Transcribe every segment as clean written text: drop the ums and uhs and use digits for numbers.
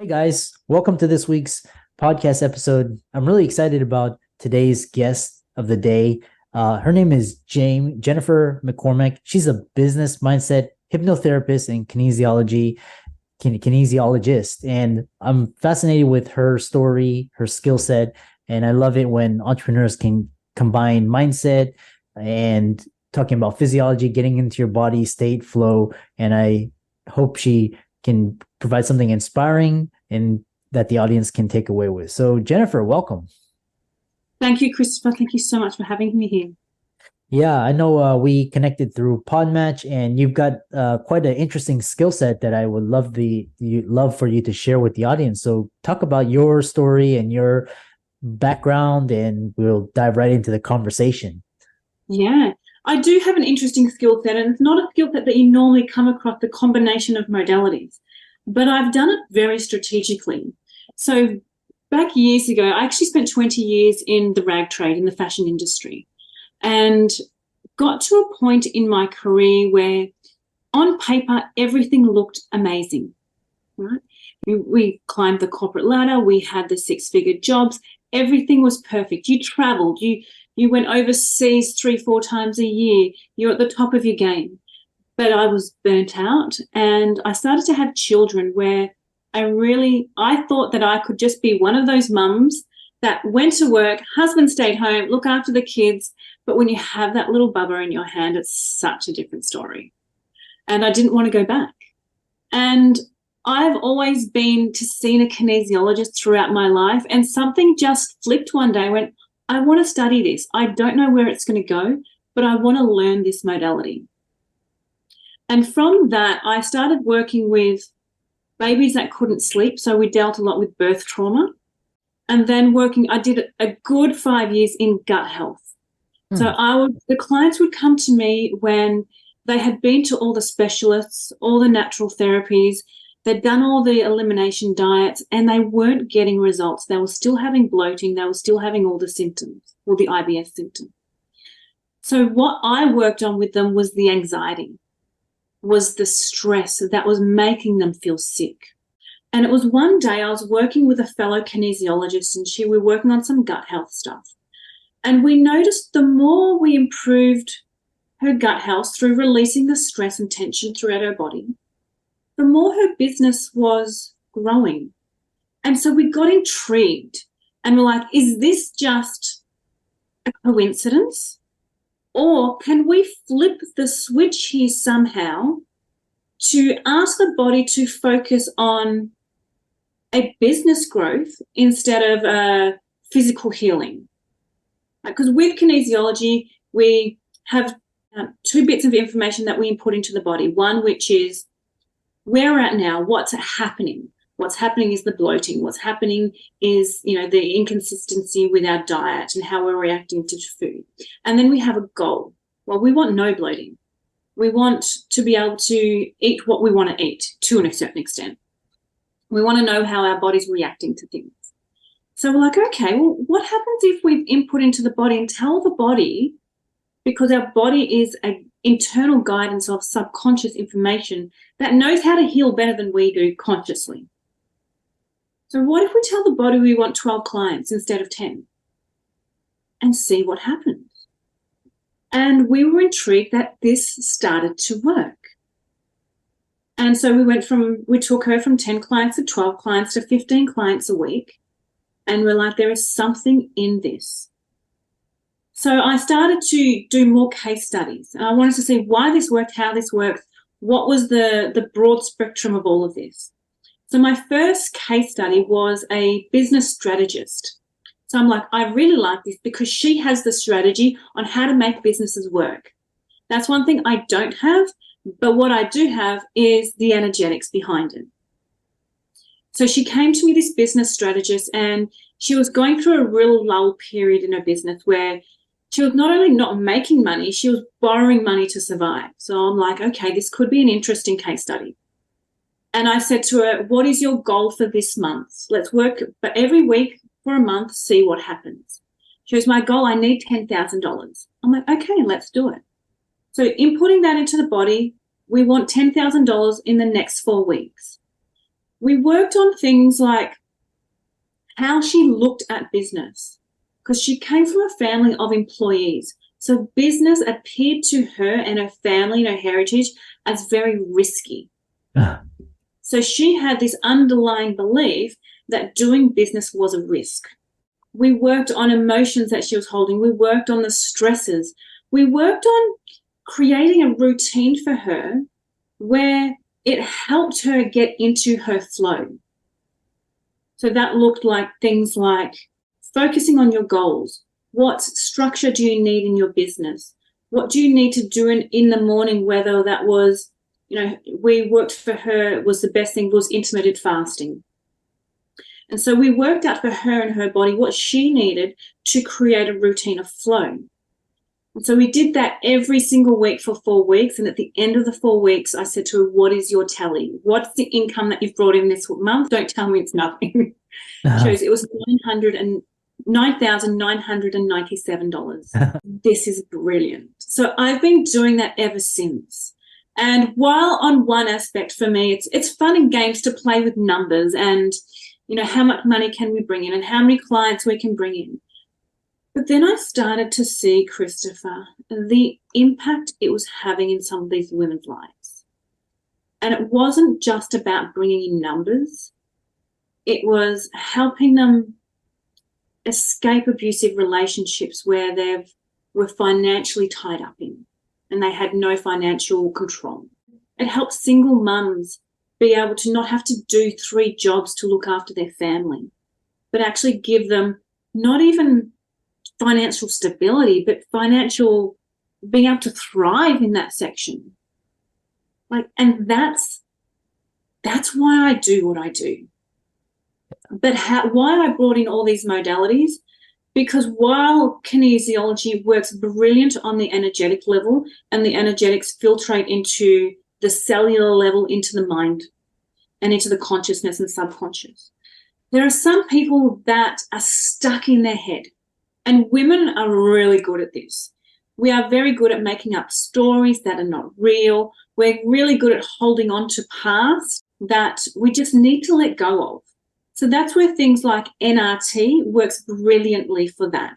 Hey guys, welcome to this week's podcast episode. I'm really excited about today's guest of the day. Her name is Jennifer McCormack. She's a business mindset hypnotherapist and kinesiologist. And I'm fascinated with her story, her skill set. And I love it when entrepreneurs can combine mindset and talking about physiology, getting into your body state flow. And I hope she can provide something inspiring and that the audience can take away with. So, Jennifer, welcome. Thank you, Christopher. Thank you so much for having me here. Yeah, I know we connected through Podmatch, and you've got quite an interesting skill set that I would love for you to share with the audience. So, talk about your story and your background, and we'll dive right into the conversation. Yeah, I do have an interesting skill set, and it's not a skill set that you normally come across the combination of modalities, but I've done it very strategically. So, back years ago, I actually spent 20 years in the rag trade, in the fashion industry, and got to a point in my career where on paper everything looked amazing, right? We climbed the corporate ladder, we had the six-figure jobs, everything was perfect. You traveled, you went overseas 3-4 times a year, you're at the top of your game. But I was burnt out, and I started to have children where I thought that I could just be one of those mums that went to work, husband stayed home, look after the kids. But when you have that little bubba in your hand, it's such a different story. And I didn't want to go back. And I've always been to seeing a kinesiologist throughout my life, and something just flipped one day. I went, I want to study this. I don't know where it's going to go, but I want to learn this modality. And from that, I started working with babies that couldn't sleep. So we dealt a lot with birth trauma. And then I did a good 5 years in gut health. So the clients would come to me when they had been to all the specialists, all the natural therapies, they'd done all the elimination diets, and they weren't getting results. They were still having bloating. They were still having all the symptoms, all the IBS symptoms. So what I worked on with them was the anxiety, was the stress that was making them feel sick. And it was one day I was working with a fellow kinesiologist, and we were working on some gut health stuff. And we noticed the more we improved her gut health through releasing the stress and tension throughout her body, the more her business was growing. And so we got intrigued and we're like, is this just a coincidence? Or can we flip the switch here somehow to ask the body to focus on a business growth instead of physical healing? Because with kinesiology, we have two bits of information that we input into the body. One, which is where we're at now, what's happening. What's happening is the bloating. What's happening is, the inconsistency with our diet and how we're reacting to food. And then we have a goal. Well, we want no bloating. We want to be able to eat what we want to eat to a certain extent. We want to know how our body's reacting to things. So we're like, okay, well, what happens if we input into the body and tell the body, because our body is an internal guidance of subconscious information that knows how to heal better than we do consciously. So what if we tell the body we want 12 clients instead of 10 and see what happens? And we were intrigued that this started to work. And so we took her from 10 clients to 12 clients to 15 clients a week. And we're like, there is something in this. So I started to do more case studies. And I wanted to see why this worked, how this works, what was the broad spectrum of all of this. So my first case study was a business strategist. So I'm like, I really like this because she has the strategy on how to make businesses work. That's one thing I don't have, but what I do have is the energetics behind it. So she came to me, this business strategist, and she was going through a real lull period in her business where she was not only not making money, she was borrowing money to survive. So I'm like, okay, this could be an interesting case study. And I said to her, what is your goal for this month? Let's work for every week for a month, see what happens. She goes, my goal, I need $10,000. I'm like, okay, let's do it. So inputting that into the body, we want $10,000 in the next 4 weeks. We worked on things like how she looked at business, because she came from a family of employees. So business appeared to her and her family and her heritage as very risky. So she had this underlying belief that doing business was a risk. We worked on emotions that she was holding. We worked on the stresses. We worked on creating a routine for her where it helped her get into her flow. So that looked like things like focusing on your goals. What structure do you need in your business? What do you need to do in the morning, whether that was, we worked for her, was the best thing was intermittent fasting. And so we worked out for her and her body what she needed to create a routine of flow. And so we did that every single week for 4 weeks. And at the end of the 4 weeks, I said to her, what is your tally? What's the income that you've brought in this month? Don't tell me it's nothing. It was $9,997. This is brilliant. So I've been doing that ever since. And while on one aspect for me, it's fun and games to play with numbers and, how much money can we bring in and how many clients we can bring in. But then I started to see, Christopher, the impact it was having in some of these women's lives. And it wasn't just about bringing in numbers. It was helping them escape abusive relationships where they were financially tied up in and they had no financial control. It helps single mums be able to not have to do 3 jobs to look after their family, but actually give them not even financial stability, but financial being able to thrive in that section. And that's why I do what I do. But why I brought in all these modalities, because while kinesiology works brilliant on the energetic level and the energetics filtrate into the cellular level, into the mind and into the consciousness and subconscious, there are some people that are stuck in their head. And women are really good at this. We are very good at making up stories that are not real. We're really good at holding on to past that we just need to let go of. So that's where things like NRT works brilliantly for that.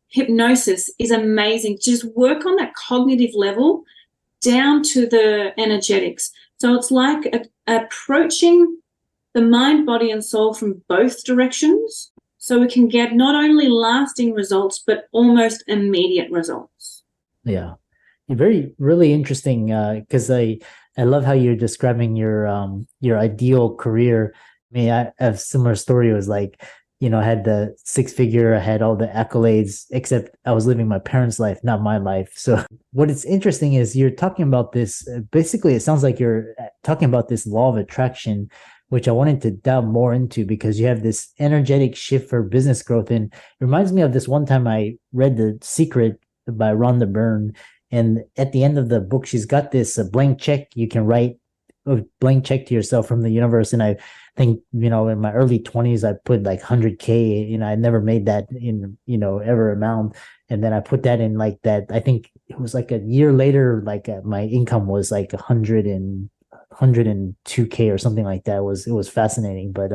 Hypnosis is amazing. Just work on that cognitive level down to the energetics. So it's like approaching the mind, body, and soul from both directions, so we can get not only lasting results, but almost immediate results. Yeah. Really interesting, because I love how you're describing your ideal career. I mean, I have a similar story. It was like, I had the 6-figure, I had all the accolades, except I was living my parents' life, not my life. So what is interesting is you're talking about this, basically it sounds like you're talking about this law of attraction, which I wanted to delve more into because you have this energetic shift for business growth. And it reminds me of this one time I read The Secret by Rhonda Byrne. And at the end of the book, she's got this blank check. You can write a blank check to yourself from the universe. And I think, in my early 20s, I put like 100K, I never made that in, ever amount. And then I put that in like that. I think it was like a year later, like my income was like 102K or something like that. It was fascinating. But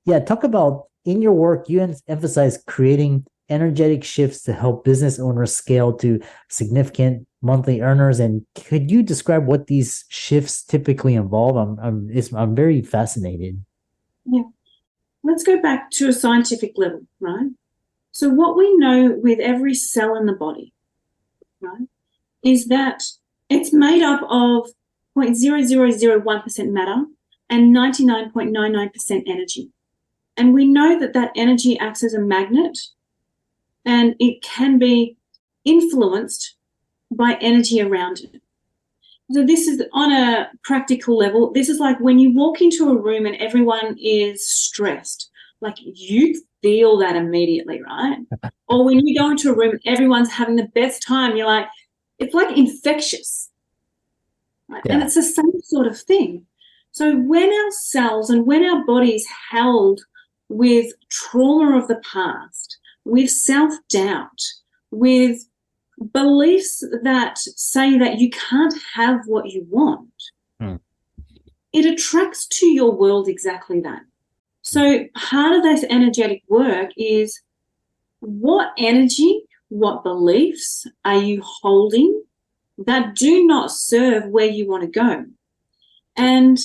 yeah, talk about in your work, you emphasize creating energetic shifts to help business owners scale to significant monthly earners. And could you describe what these shifts typically involve? I'm very fascinated. Yeah. Let's go back to a scientific level, right? So what we know with every cell in the body, right, is that it's made up of 0.0001% matter and 99.99% energy. And we know that energy acts as a magnet and it can be influenced by energy around it. So this is on a practical level. This is like when you walk into a room and everyone is stressed, like you feel that immediately, right? Or when you go into a room and everyone's having the best time, you're like, it's like infectious. Right? Yeah. And it's the same sort of thing. So when our cells and when our body is held with trauma of the past, with self-doubt, with beliefs that say that you can't have what you want, it attracts to your world exactly that. So part of this energetic work is what energy, what beliefs are you holding that do not serve where you want to go? And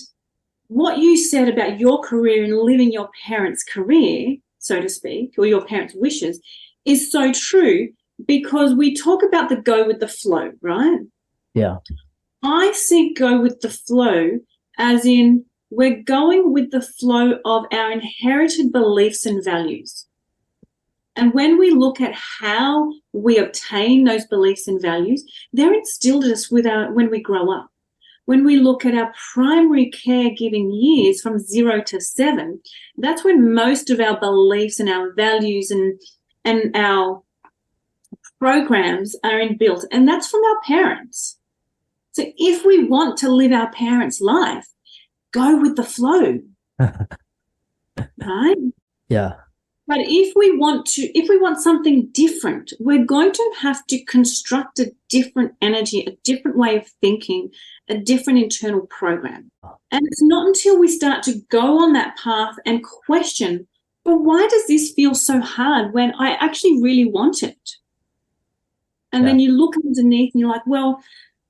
what you said about your career and living your parents' career, so to speak, or your parents' wishes, is so true, because we talk about the go with the flow, right? Yeah. I see go with the flow as in we're going with the flow of our inherited beliefs and values. And when we look at how we obtain those beliefs and values, they're instilled in us when we grow up. When we look at our primary caregiving years from 0 to 7, that's when most of our beliefs and our values and our programs are inbuilt, and that's from our parents. So if we want to live our parents' life, go with the flow, right? Yeah. But if we want something different, we're going to have to construct a different energy, a different way of thinking, a different internal program. And it's not until we start to go on that path and question, but why does this feel so hard when I actually really want it? And then you look underneath and you're like, well,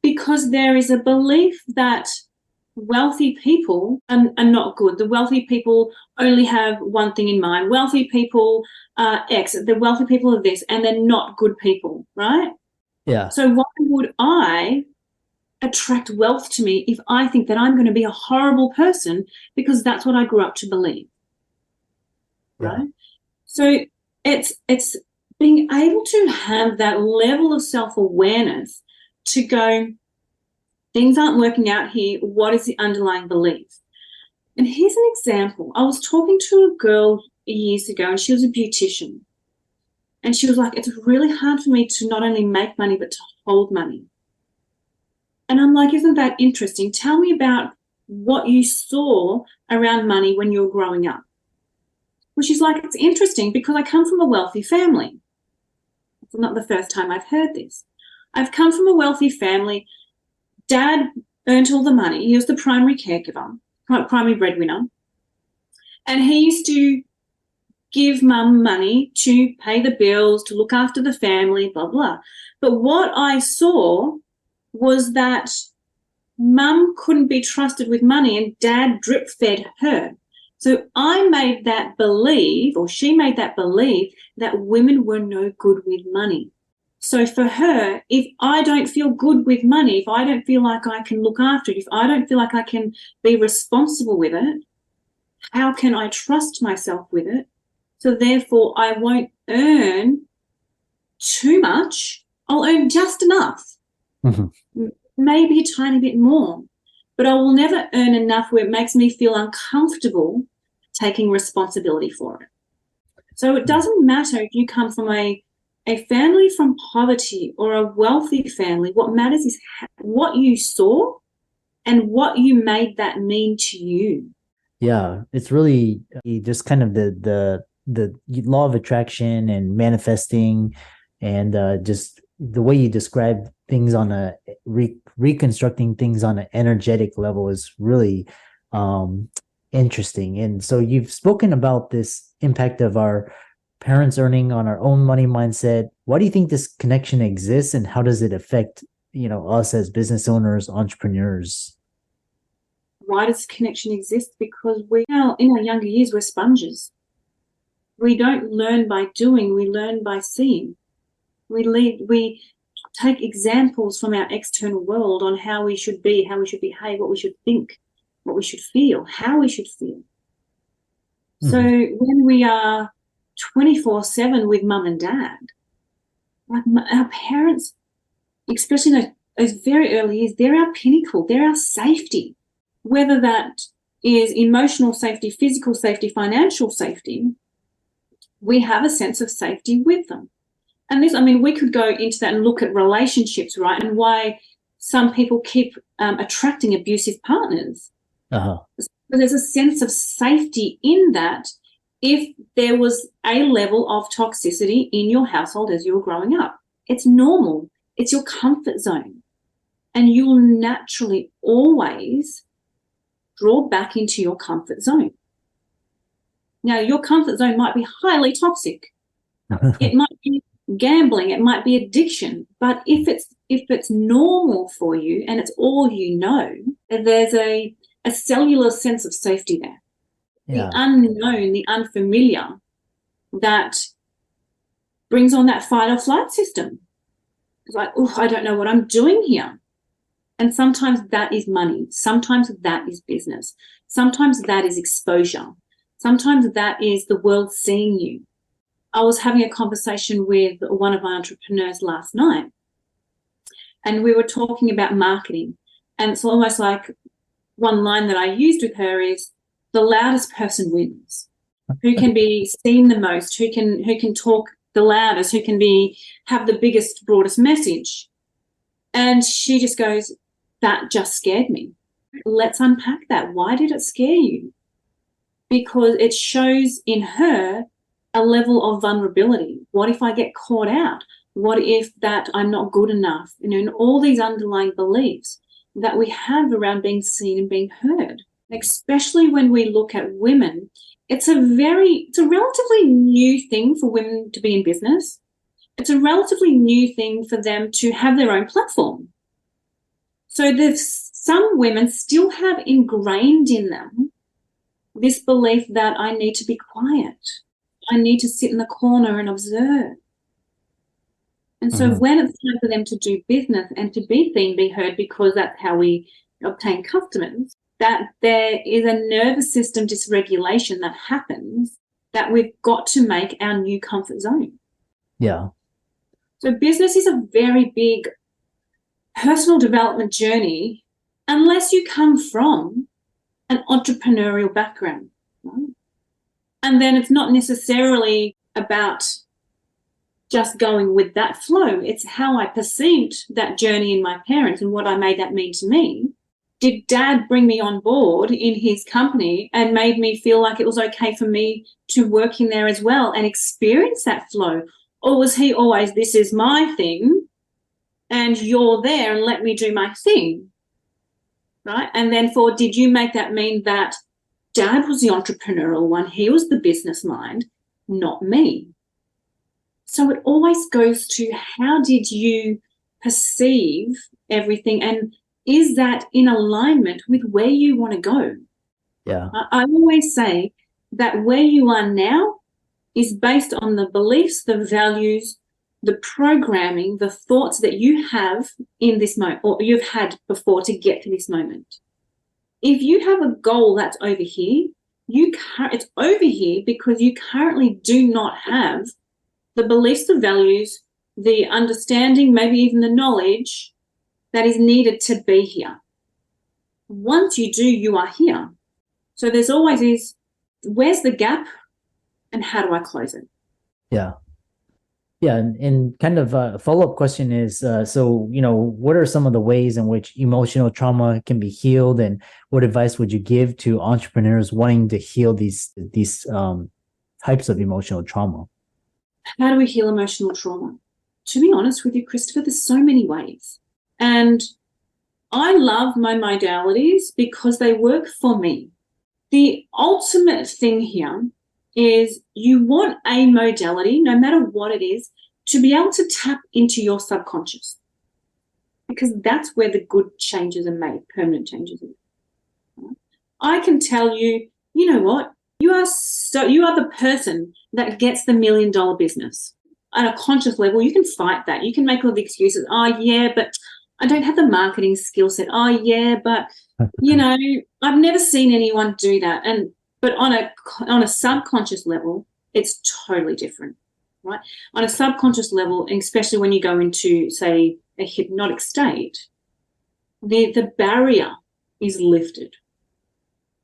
because there is a belief that wealthy people are not good. The wealthy people only have one thing in mind. Wealthy people are X. The wealthy people are this, and they're not good people, right? Yeah. So why would I attract wealth to me if I think that I'm going to be a horrible person because that's what I grew up to believe, right? So it's being able to have that level of self-awareness to go, things aren't working out here. What is the underlying belief? And here's an example. I was talking to a girl years ago, and she was a beautician. And she was like, it's really hard for me to not only make money, but to hold money. And I'm like, isn't that interesting? Tell me about what you saw around money when you were growing up. Well, she's like, it's interesting because I come from a wealthy family. It's not the first time I've heard this. I've come from a wealthy family. Dad earned all the money. He was the primary caregiver, primary breadwinner. And he used to give mum money to pay the bills, to look after the family, blah, blah. But what I saw was that mum couldn't be trusted with money and dad drip fed her. So I made that believe, or she made that believe, that women were no good with money. So for her, if I don't feel good with money, if I don't feel like I can look after it, if I don't feel like I can be responsible with it, how can I trust myself with it? So therefore, I won't earn too much. I'll earn just enough, maybe a tiny bit more, but I will never earn enough where it makes me feel uncomfortable taking responsibility for it. So it doesn't matter if you come from a family from poverty or a wealthy family. What matters is what you saw and what you made that mean to you. Yeah, it's really just kind of the law of attraction and manifesting, and just the way you describe things on a reconstructing things on an energetic level is really interesting. And so you've spoken about this impact of our parents earning on our own money mindset. Why do you think this connection exists, and how does it affect, us as business owners, entrepreneurs? Why does connection exist? Because in our younger years, we're sponges. We don't learn by doing, we learn by seeing. We take examples from our external world on how we should be, how we should behave, what we should think, what we should feel, how we should feel. So when we are 24/7 with mum and dad, like our parents, especially in those very early years, they're our pinnacle, they're our safety. Whether that is emotional safety, physical safety, financial safety, we have a sense of safety with them. And we could go into that and look at relationships, right, and why some people keep attracting abusive partners. So there's a sense of safety in that if there was a level of toxicity in your household as you were growing up. It's normal. It's your comfort zone. And you will naturally always draw back into your comfort zone. Now, your comfort zone might be highly toxic. It might be gambling, it might be addiction, but if it's normal for you and it's all you know, there's a cellular sense of safety there. Yeah. The unknown, the unfamiliar, that brings on that fight or flight system. It's like, oh, I don't know what I'm doing here. And sometimes that is money. Sometimes that is business. Sometimes that is exposure. Sometimes that is the world seeing you. I was having a conversation with one of my entrepreneurs last night, and we were talking about marketing. And it's almost like one line that I used with her is, the loudest person wins. Who can be seen the most, who can talk the loudest, who can have the biggest, broadest message. And she just goes, that just scared me. Let's unpack that. Why did it scare you? Because it shows in her a level of vulnerability. What if I get caught out? What if that I'm not good enough? And all these underlying beliefs that we have around being seen and being heard, especially when we look at women. It's a relatively new thing for women to be in business. It's a relatively new thing for them to have their own platform. So there's some women still have ingrained in them this belief that I need to be quiet. I need to sit in the corner and observe. And so when it's time for them to do business and to be seen, be heard, because that's how we obtain customers, that there is a nervous system dysregulation that happens that we've got to make our new comfort zone. Yeah. So business is a very big personal development journey unless you come from an entrepreneurial background, right? And then it's not necessarily about just going with that flow. It's how I perceived that journey in my parents and what I made that mean to me. Did Dad bring me on board in his company and made me feel like it was okay for me to work in there as well and experience that flow? Or was he always, this is my thing and you're there and let me do my thing, right? And then did you make that mean that Dad was the entrepreneurial one, he was the business mind, not me? So it always goes to, how did you perceive everything, and is that in alignment with where you want to go? Yeah. I always say that where you are now is based on the beliefs, the values, the programming, the thoughts that you have in this moment, or you've had before to get to this moment. If you have a goal that's over here, it's over here because you currently do not have the beliefs, the values, the understanding, maybe even the knowledge that is needed to be here. Once you do, you are here. So there's always where's the gap and how do I close it? Yeah. Yeah. And kind of a follow-up question is, what are some of the ways in which emotional trauma can be healed, and what advice would you give to entrepreneurs wanting to heal these types of emotional trauma? How do we heal emotional trauma? To be honest with you, Christopher, there's so many ways. And I love my modalities because they work for me. The ultimate thing here is you want a modality, no matter what it is, to be able to tap into your subconscious, because that's where the good changes are made, permanent changes are made. I can tell you, you know what? You are the person that gets the $1 million business. At a conscious level, you can fight that. You can make all the excuses. Oh, yeah, but I don't have the marketing skill set. Oh, yeah, but, I've never seen anyone do that. But on a subconscious level, it's totally different, right? On a subconscious level, especially when you go into, say, a hypnotic state, the barrier is lifted.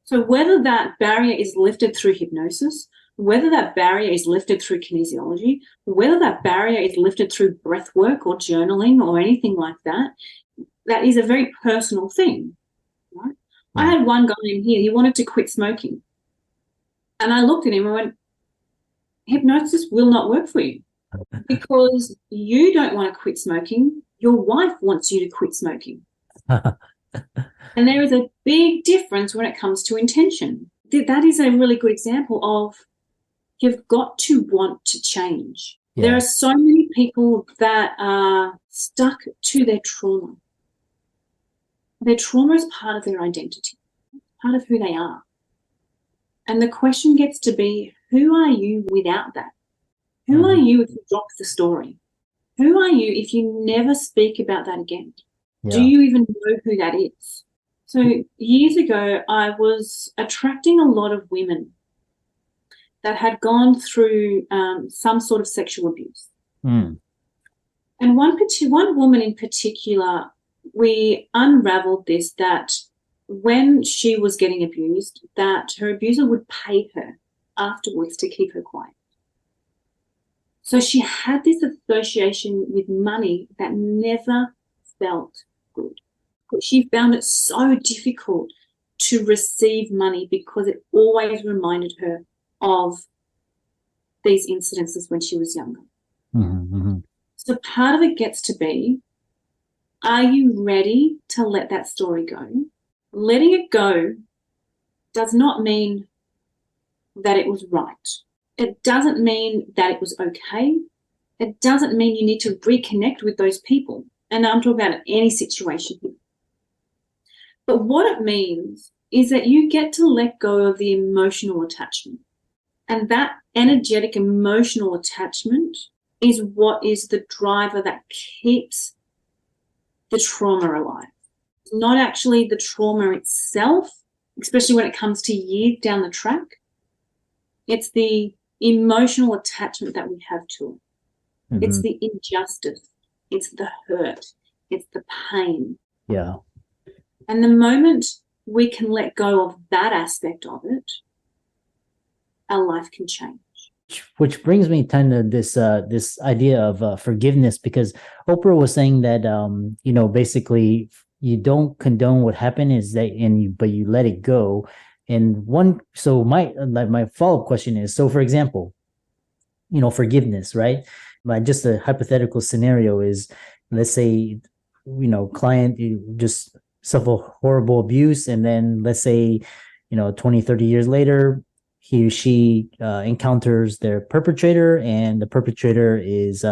So whether that barrier is lifted through hypnosis, whether that barrier is lifted through kinesiology, whether that barrier is lifted through breath work or journaling or anything like that, that is a very personal thing, right? I had one guy in here, he wanted to quit smoking. And I looked at him and went, hypnosis will not work for you because you don't want to quit smoking. Your wife wants you to quit smoking. And there is a big difference when it comes to intention. That is a really good example of you've got to want to change. Yeah. There are so many people that are stuck to their trauma. Their trauma is part of their identity, part of who they are. And the question gets to be, who are you without that? Who are you if you drop the story? Who are you if you never speak about that again? Yeah. Do you even know who that is? So years ago, I was attracting a lot of women that had gone through some sort of sexual abuse. Mm. And one woman in particular, we unraveled this, that when she was getting abused, that her abuser would pay her afterwards to keep her quiet. So she had this association with money that never felt good. She found it so difficult to receive money because it always reminded her of these incidences when she was younger. Mm-hmm, mm-hmm. So part of it gets to be, are you ready to let that story go? Letting it go does not mean that it was right. It doesn't mean that it was okay. It doesn't mean you need to reconnect with those people. And I'm talking about any situation here. But what it means is that you get to let go of the emotional attachment. And that energetic emotional attachment is what is the driver that keeps the trauma alive. It's not actually the trauma itself, especially when it comes to years down the track. It's the emotional attachment that we have to it. Mm-hmm. It's the injustice. It's the hurt. It's the pain. Yeah. And the moment we can let go of that aspect of it, our life can change. Which brings me kind of this idea of forgiveness, because Oprah was saying that basically you don't condone what happened, but you let it go. And my follow-up question is, so for example, forgiveness, right? Just a hypothetical scenario is, let's say, client, you just suffer horrible abuse, and then let's say, 20, 30 years later, he or she encounters their perpetrator, and the perpetrator is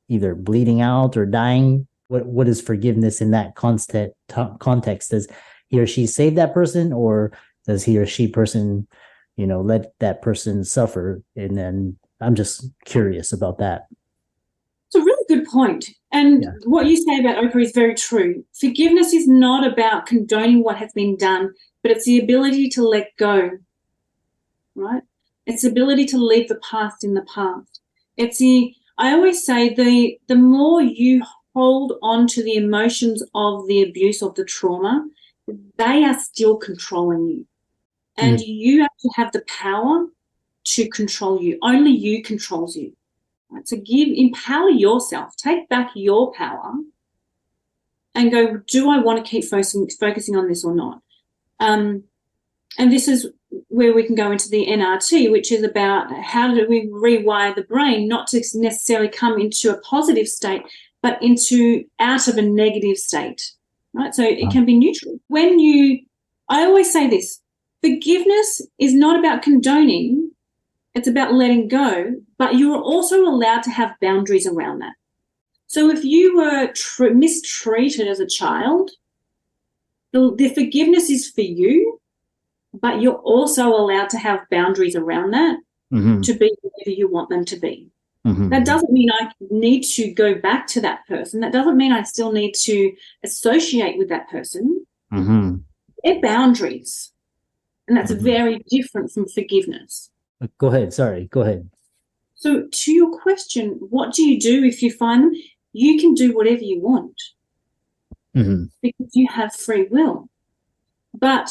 either bleeding out or dying. What is forgiveness in that context? Does he or she save that person, or does he or she person, let that person suffer? And then I'm just curious about that. It's a really good point. And what you say about Oprah is very true. Forgiveness is not about condoning what has been done, but it's the ability to let go, right? It's the ability to leave the past in the past. I always say the more you hold on to the emotions of the abuse, of the trauma, they are still controlling you. And you actually have the power to control you. Only you controls you. Right? So empower yourself, take back your power and go, do I want to keep focusing on this or not? And this is where we can go into the NRT, which is about how do we rewire the brain, not to necessarily come into a positive state, but out of a negative state, right? So it can be neutral. I always say this, forgiveness is not about condoning, it's about letting go, but you're also allowed to have boundaries around that. So if you were mistreated as a child, the forgiveness is for you, but you're also allowed to have boundaries around that to be whatever you want them to be. Mm-hmm. That doesn't mean I need to go back to that person. That doesn't mean I still need to associate with that person. Mm-hmm. They're boundaries. And that's very different from forgiveness. Go ahead. Sorry. Go ahead. So to your question, what do you do if you find them? You can do whatever you want because you have free will. But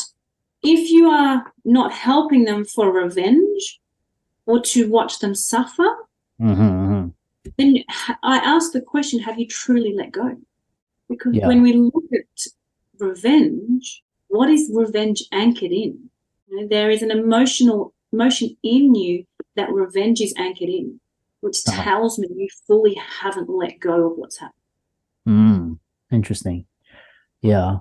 if you are not helping them for revenge or to watch them suffer, then I ask the question, have you truly let go? Because when we look at revenge, what is revenge anchored in? There is an emotion in you that revenge is anchored in, which tells me you fully haven't let go of what's happened. Interesting. Yeah.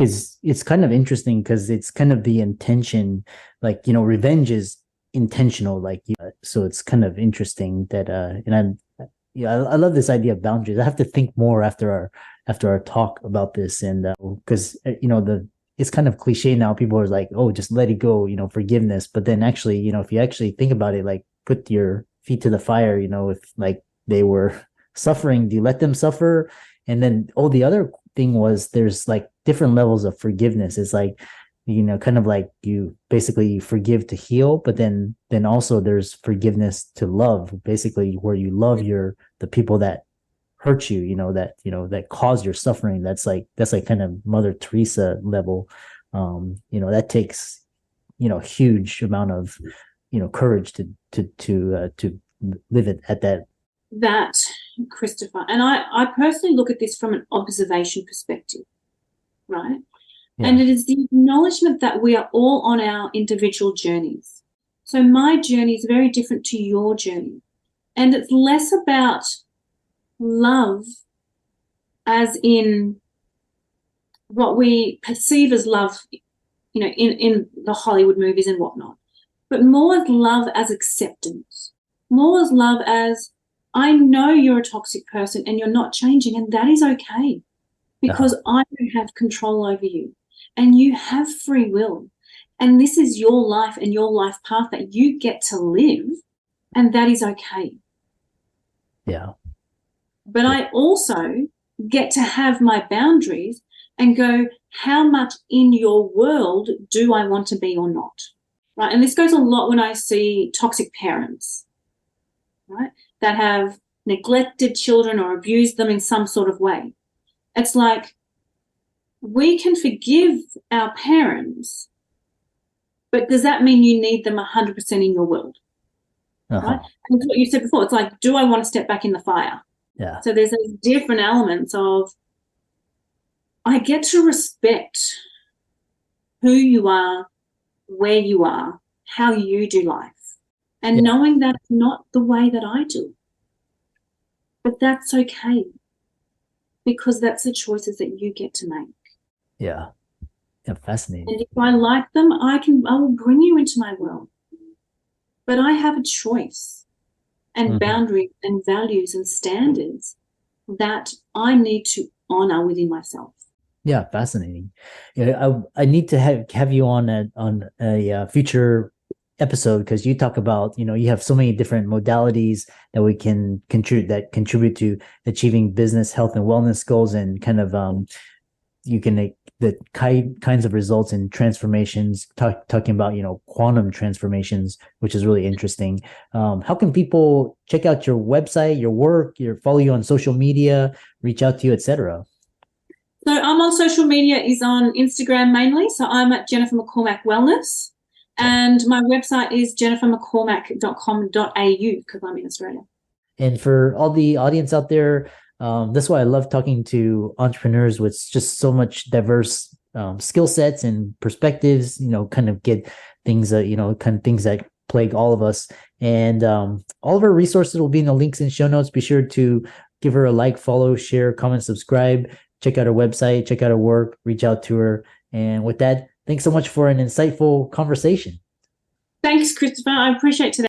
because it's kind of interesting because it's kind of the intention, like, revenge is intentional, like, so it's kind of interesting that, and I love this idea of boundaries. I have to think more after our talk about this, and because it's kind of cliche now. People are like, oh, just let it go, forgiveness. But then actually, if you actually think about it, like put your feet to the fire, if like they were suffering, do you let them suffer? And then, the other thing was there's like different levels of forgiveness. It's like, kind of like you basically forgive to heal, but then also there's forgiveness to love, basically where you love the people that hurt you, that cause your suffering. That's like kind of Mother Teresa level. That takes, huge amount of, courage to live it at that, Christopher. And I personally look at this from an observation perspective, right? Yeah. And it is the acknowledgement that we are all on our individual journeys. So my journey is very different to your journey. And it's less about love as in what we perceive as love, in the Hollywood movies and whatnot, but more as love as acceptance, more as love as, I know you're a toxic person and you're not changing, and that is okay, because I don't have control over you and you have free will, and this is your life and your life path that you get to live, and that is okay. Yeah. But I also get to have my boundaries and go, how much in your world do I want to be or not? Right? And this goes a lot when I see toxic parents, right, that have neglected children or abused them in some sort of way. It's like, we can forgive our parents, but does that mean you need them 100% in your world? Right? And what you said before, it's like, do I want to step back in the fire? Yeah. So there's those different elements of, I get to respect who you are, where you are, how you do life, and knowing that it's not the way that I do. But that's okay, because that's the choices that you get to make. Yeah. Yeah, fascinating. And if I like them, I will bring you into my world. But I have a choice and boundaries and values and standards that I need to honor within myself. Yeah, fascinating. Yeah, I need to have you on a future episode, because you talk about, you have so many different modalities that we can contribute to achieving business, health, and wellness goals, and kind of you can make the kinds of results and transformations, talking about, quantum transformations, which is really interesting. How can people check out your website, your work, follow you on social media, reach out to you, etc.? So I'm on social media, is on Instagram mainly. So I'm at Jennifer McCormack Wellness, and my website is jennifermccormack.com.au, because I'm in Australia. And for all the audience out there, that's why I love talking to entrepreneurs with just so much diverse skill sets and perspectives, kind of get things, kind of things that plague all of us. And all of our resources will be in the links and show notes. Be sure to give her a like, follow, share, comment, subscribe, check out her website, check out her work, reach out to her. And with that, thanks so much for an insightful conversation. Thanks, Christopher. I appreciate today.